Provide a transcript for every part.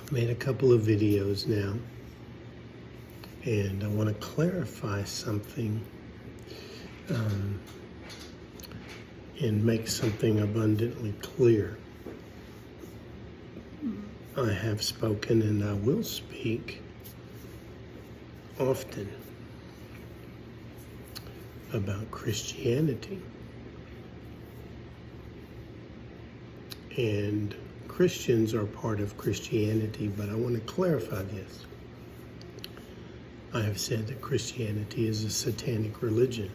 I've made a couple of videos now, and I want to clarify something and make something abundantly clear. I have spoken and I will speak often about Christianity. And Christians are part of Christianity, but I want to clarify this. I have said that Christianity is a satanic religion,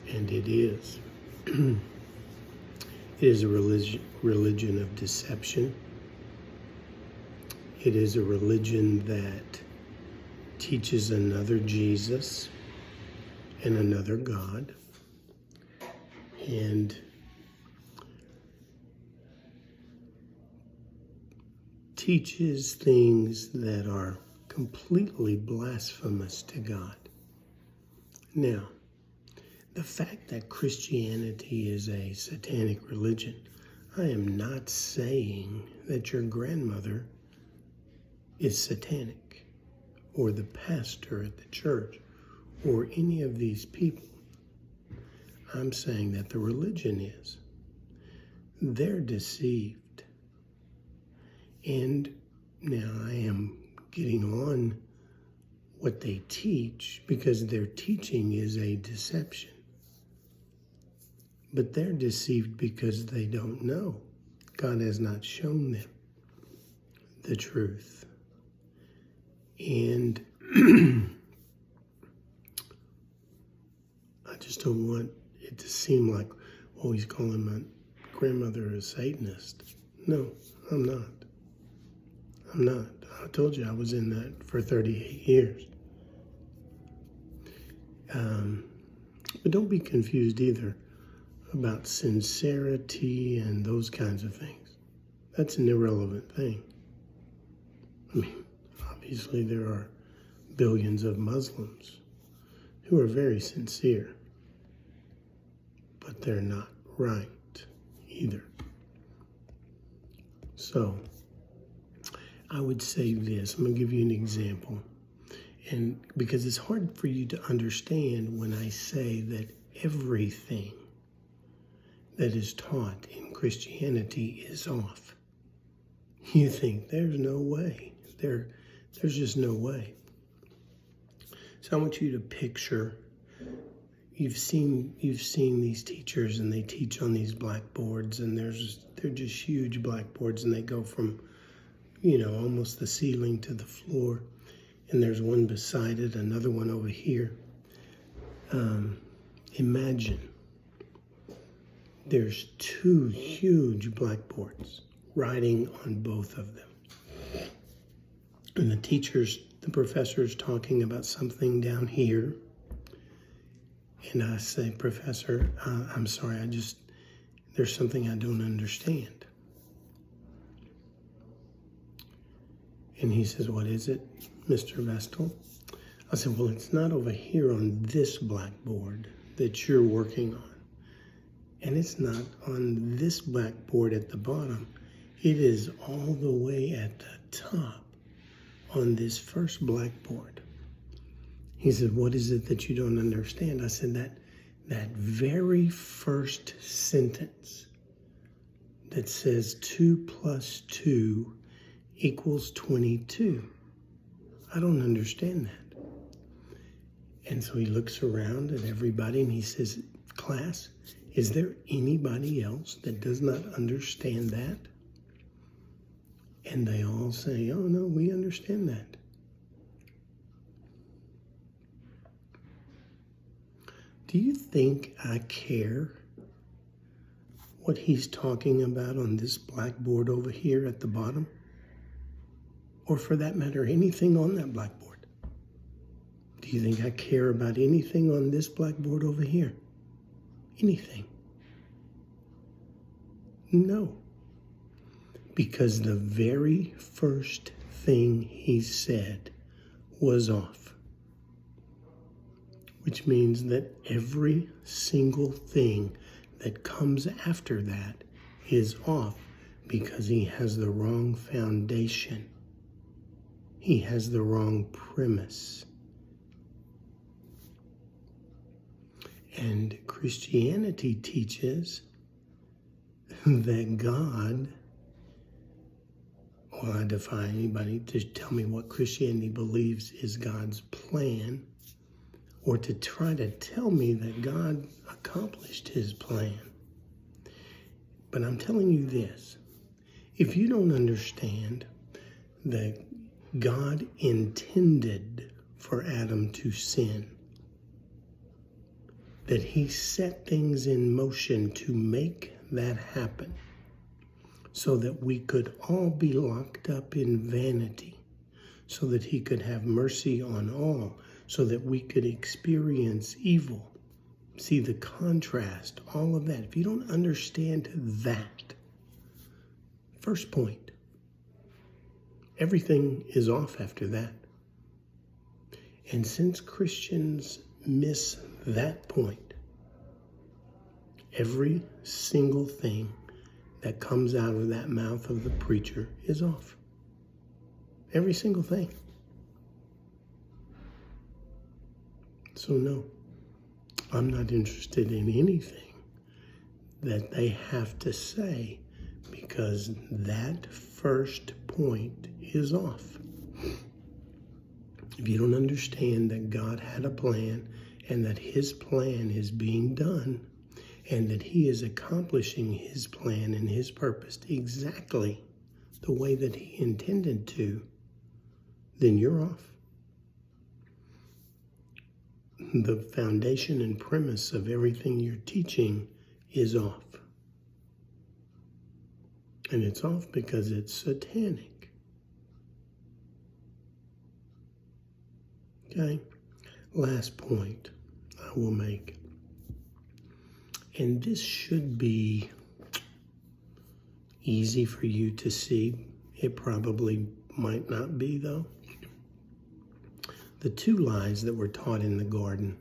and it is. It is a religion of deception. It is a religion that teaches another Jesus and another God, and teaches things that are completely blasphemous to God. Now, the fact that Christianity is a satanic religion, I am not saying that your grandmother is satanic, or the pastor at the church, or any of these people. I'm saying that the religion is. They're deceived. And now I am getting on what they teach, because their teaching is a deception. But they're deceived because they don't know. God has not shown them the truth. And I just don't want it to seem like, oh, he's calling my grandmother a Satanist. No, I'm not. I'm not. I told you I was in that for 38 years. But don't be confused either about sincerity and those kinds of things. That's an irrelevant thing. I mean, obviously there are billions of Muslims who are very sincere, but they're not right either. So, I would say this. I'm going to give you an example. And because it's hard for you to understand when I say that everything that is taught in Christianity is off. You think there's no way. There's just no way. So I want you to picture, you've seen these teachers, and they teach on these blackboards, and they're just huge blackboards, and they go from almost the ceiling to the floor. And there's one beside it, another one over here. Imagine there's two huge blackboards writing on both of them. And the professor's talking about something down here. And I say, Professor, I'm sorry, there's something I don't understand. And he says, what is it, Mr. Vestal? I said, well, it's not over here on this blackboard that you're working on. And it's not on this blackboard at the bottom. It is all the way at the top on this first blackboard. He said, what is it that you don't understand? I said, that very first sentence that says 2 plus 2 equals 22. I don't understand that. And so he looks around at everybody and he says, class, is there anybody else that does not understand that? And they all say, oh no, we understand that. Do you think I care what he's talking about on this blackboard over here at the bottom? Or for that matter, anything on that blackboard? Do you think I care about anything on this blackboard over here? Anything? No. Because the very first thing he said was off. Which means that every single thing that comes after that is off, because he has the wrong foundation He has the wrong premise. And Christianity teaches that God, well, I defy anybody to tell me what Christianity believes is God's plan, or to try to tell me that God accomplished his plan. But I'm telling you this, if you don't understand that God intended for Adam to sin, that he set things in motion to make that happen so that we could all be locked up in vanity, so that he could have mercy on all, so that we could experience evil. See the contrast, all of that. If you don't understand that, first point, everything is off after that. And since Christians miss that point, every single thing that comes out of that mouth of the preacher is off. Every single thing. So no, I'm not interested in anything that they have to say, because that first point is off. If you don't understand that God had a plan and that his plan is being done and that he is accomplishing his plan and his purpose exactly the way that he intended to, then you're off. The foundation and premise of everything you're teaching is off. And it's off because it's satanic. Okay? Last point I will make. And this should be easy for you to see. It probably might not be, though. The two lies that were taught in the garden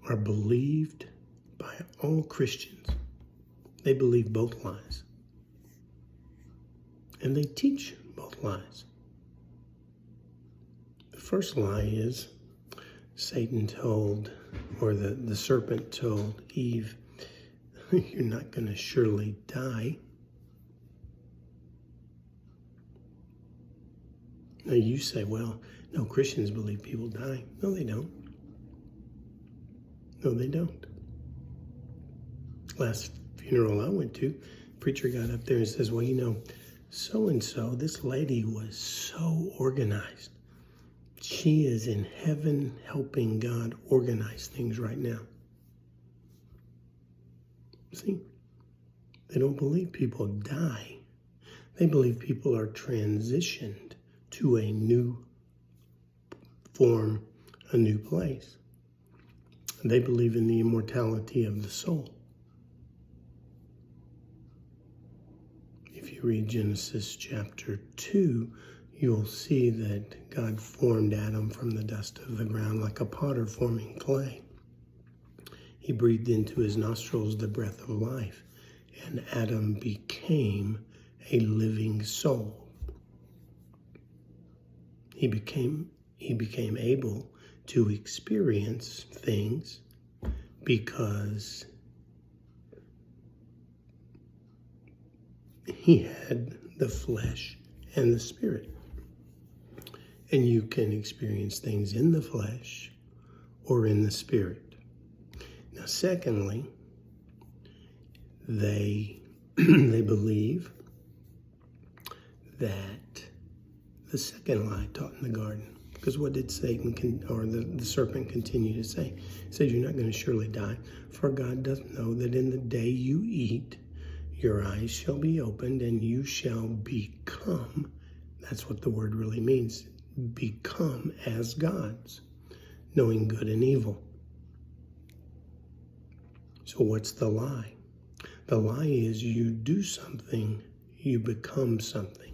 are believed by all Christians. They believe both lies. And they teach both lies. The first lie is Satan told, or the serpent told Eve, you're not going to surely die. Now you say, well, no, Christians believe people die. No, they don't. No, they don't. Last funeral I went to, preacher got up there and says, well, you know, so-and-so, this lady was so organized. She is in heaven helping God organize things right now. See, they don't believe people die. They believe people are transitioned to a new form, a new place. They believe in the immortality of the soul. If you read Genesis chapter 2, you'll see that God formed Adam from the dust of the ground like a potter forming clay. He breathed into his nostrils the breath of life, and Adam became a living soul. He became able to experience things because he had the flesh and the spirit. And you can experience things in the flesh or in the spirit. Now, secondly, they believe that the second lie taught in the garden, because what did Satan the serpent continue to say? He said, you're not going to surely die, for God doth know that in the day you eat, your eyes shall be opened and you shall become, that's what the word really means, become as gods, knowing good and evil. So what's the lie? The lie is you do something, you become something.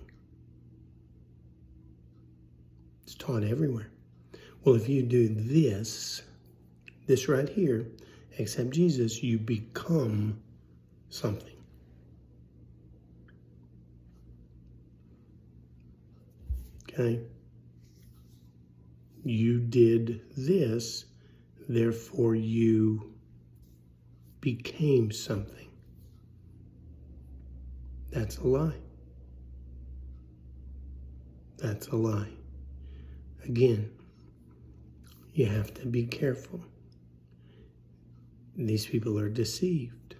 It's taught everywhere. Well, if you do this right here, accept Jesus, you become something. Okay? You did this, therefore you became something. That's a lie. That's a lie. Again, you have to be careful. These people are deceived.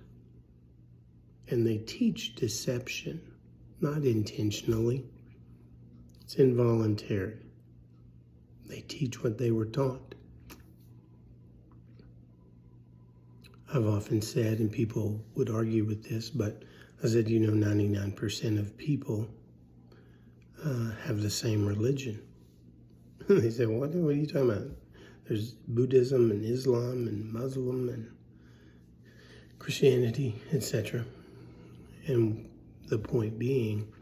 And they teach deception, not intentionally. It's involuntary. They teach what they were taught. I've often said, and people would argue with this, but I said, 99% of people have the same religion. They say, what are you talking about? There's Buddhism and Islam and Muslim and Christianity, etc. And the point being,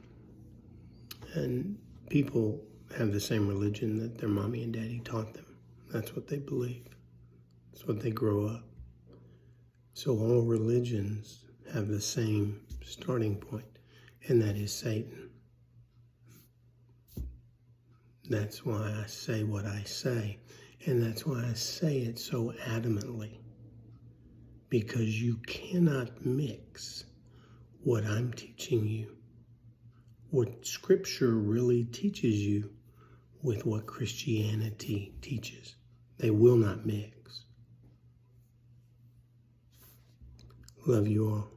and people have the same religion that their mommy and daddy taught them. That's what they believe. That's what they grow up. So all religions have the same starting point, and that is Satan. That's why I say what I say, and that's why I say it so adamantly, because you cannot mix what I'm teaching you, what Scripture really teaches you, with what Christianity teaches. They will not mix. Love you all.